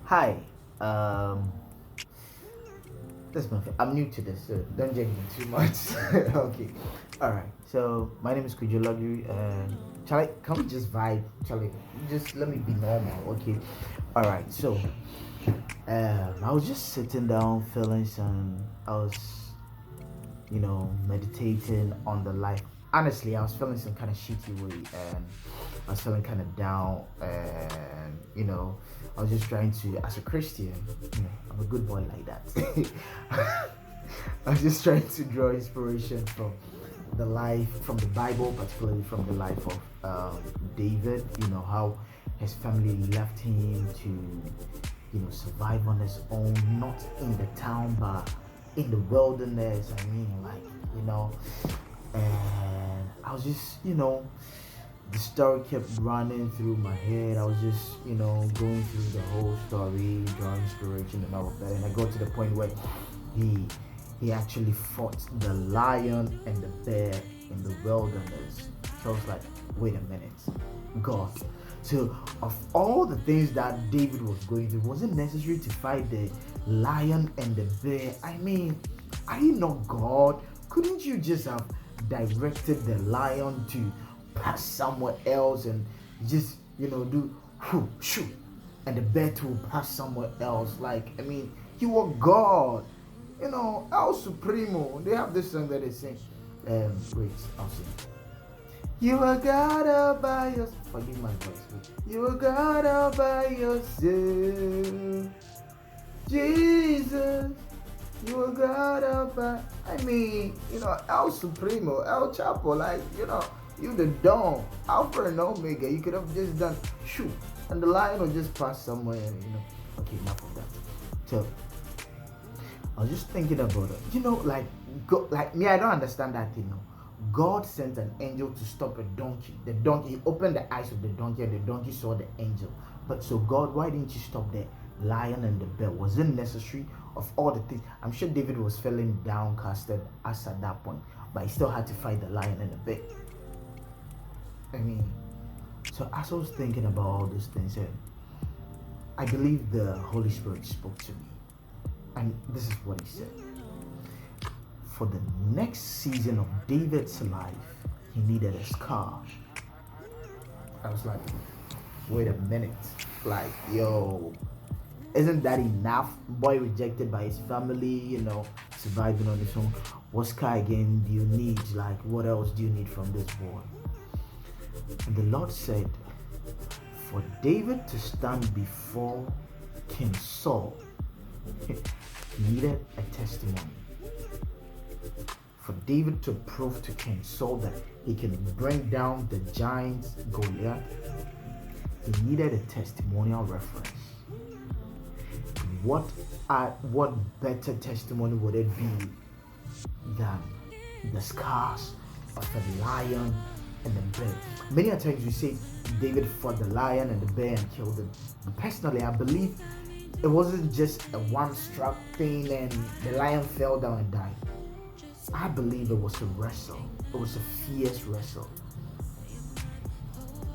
Hi, um, I'm new to this, so don't judge me too much. Okay, all right. So my name is Kujo Luxury, and Charlie, can we just vibe? Charlie, just let me be normal, okay? All right. So, I was just sitting down, feeling some. I was, meditating on the life. Honestly, I was feeling some kind of shitty way, and I was feeling kind of down, and I was just trying to, as a Christian, I'm a good boy like that. I was just trying to draw inspiration from from the Bible, particularly from the life of David. You know how his family left him to, survive on his own, not in the town, but in the wilderness. I mean, like, you know, and I was just, the story kept running through my head. I was just, going through the whole story, drawing inspiration and all of that. And I got to the point where he he actually fought the lion and the bear in the wilderness. So I was like, wait a minute, God. So of all the things that David was going through, was it necessary to fight the lion and the bear? I mean, are you not God? Couldn't you just have directed the lion to pass somewhere else and just, do whoo, shoo, and the bear to pass somewhere else? Like, I mean, you were God. El Supremo. They have this song that they sing. Wait, I'll sing. You are God all by yourself. Forgive my voice. Wait. You are God all by yourself. Jesus. You are God all by. I mean, El Supremo, El Chapo, like, you the Dawn, Alpha and Omega. You could have just done shoot, and the lion will just pass somewhere, Okay, enough of that. So, I was just thinking about it. Like me, I don't understand that thing. No, God sent an angel to stop a donkey. The donkey, he opened the eyes of the donkey, and the donkey saw the angel. But so God, why didn't you stop the lion and the bear? Was it necessary? Of all the things, I'm sure David was feeling downcasted as at that point, but he still had to fight the lion and the bear. I mean, so as I was thinking about all these things, I believe the Holy Spirit spoke to me, and this is what he said. For the next season of David's life, he needed a scar. I was like, wait a minute. Like, yo, isn't that enough? Boy rejected by his family, surviving on his own. What scar again do you need? Like, what else do you need from this boy? And the Lord said, for David to stand before King Saul, he needed a testimony. For David to prove to King Saul that he can bring down the giant Goliath, he needed a testimonial reference. What better testimony would it be than the scars of the lion and the bear? Many times we say David fought the lion and the bear and killed them. But personally, I believe it wasn't just a one-struck thing and the lion fell down and died. I believe it was a wrestle. It was a fierce wrestle.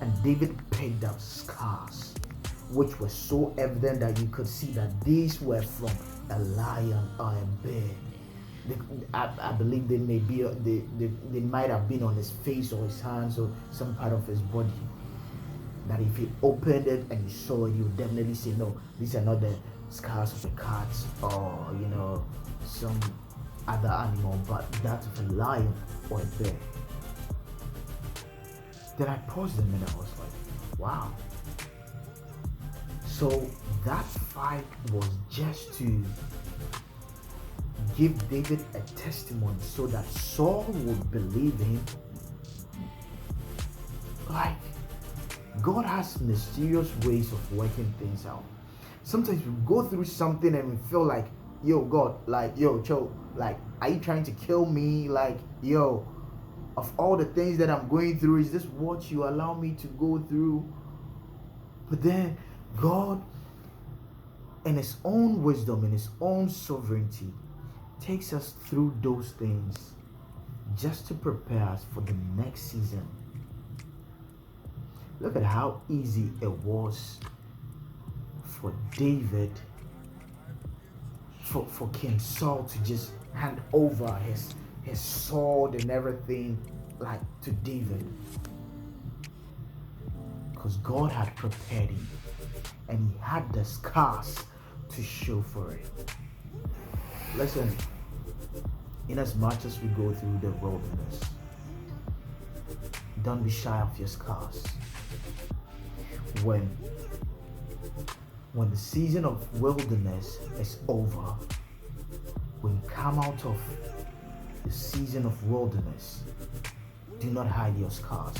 And David picked up scars, which were so evident that you could see that these were from a lion or a bear. I believe they might have been on his face or his hands or some part of his body. That if he opened it and you saw it, you would definitely say, no, these are not the scars of a cat or some other animal, but that of a lion or a bear. Then I paused a minute. I was like, wow. So that fight was just to give David a testimony so that Saul would believe him. Like, God has mysterious ways of working things out. Sometimes we go through something and we feel like, yo, God, like, yo, Cho, like, are you trying to kill me? Like, yo, of all the things that I'm going through, is this what you allow me to go through? But then God, in his own wisdom, in his own sovereignty, takes us through those things just to prepare us for the next season. Look at how easy it was for David, for King Saul to just hand over his sword and everything like to David. Because God had prepared him and he had the scars to show for it. Listen, in as much as we go through the wilderness, don't be shy of your scars. When the season of wilderness is over, when you come out of the season of wilderness, do not hide your scars.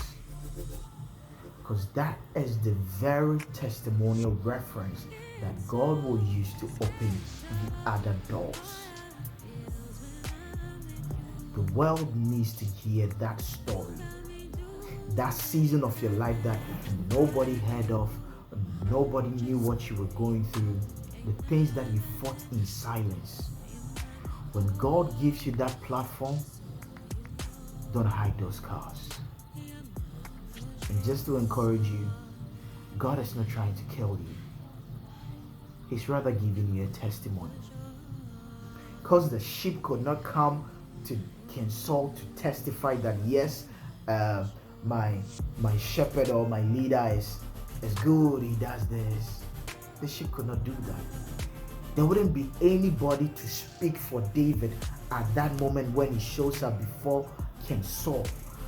Because that is the very testimonial reference that God will use to open the other doors. The world needs to hear that story. That season of your life that nobody heard of, nobody knew what you were going through, the things that you fought in silence. When God gives you that platform, don't hide those scars. And just to encourage you, God is not trying to kill you. He's rather giving you a testimony. Because the sheep could not come to King Saul to testify that yes, my shepherd or my leader is good, he does this. The sheep could not do that. There wouldn't be anybody to speak for David at that moment when he shows up before King Saul.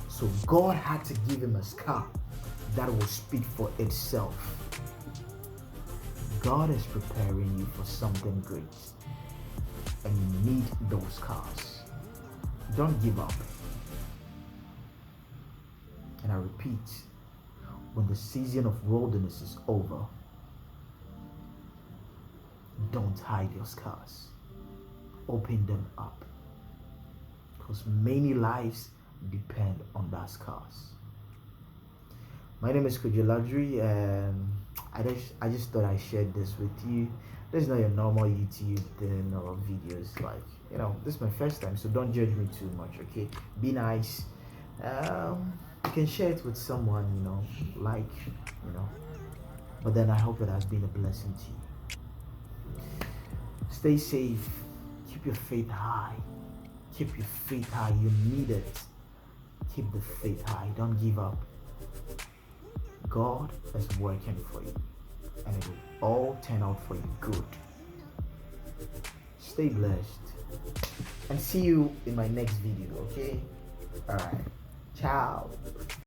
So God had to give him a scar that will speak for itself. God is preparing you for something great, and you need those scars. Don't give up. And I repeat, when the season of wilderness is over, don't hide your scars. Open them up. Because many lives depend on that scars. My name is Kojo Luxury, and I just thought I shared this with you. This is not your normal YouTube thing or videos. Like, this is my first time, so don't judge me too much, okay? Be nice. You can share it with someone, but then I hope it has been a blessing to you. Stay safe. Keep your faith high. Keep your faith high. You need it. Keep the faith high. Don't give up. God is working for you, and it will all turn out for you good. Stay blessed, and see you in my next video, okay? All right. Ciao.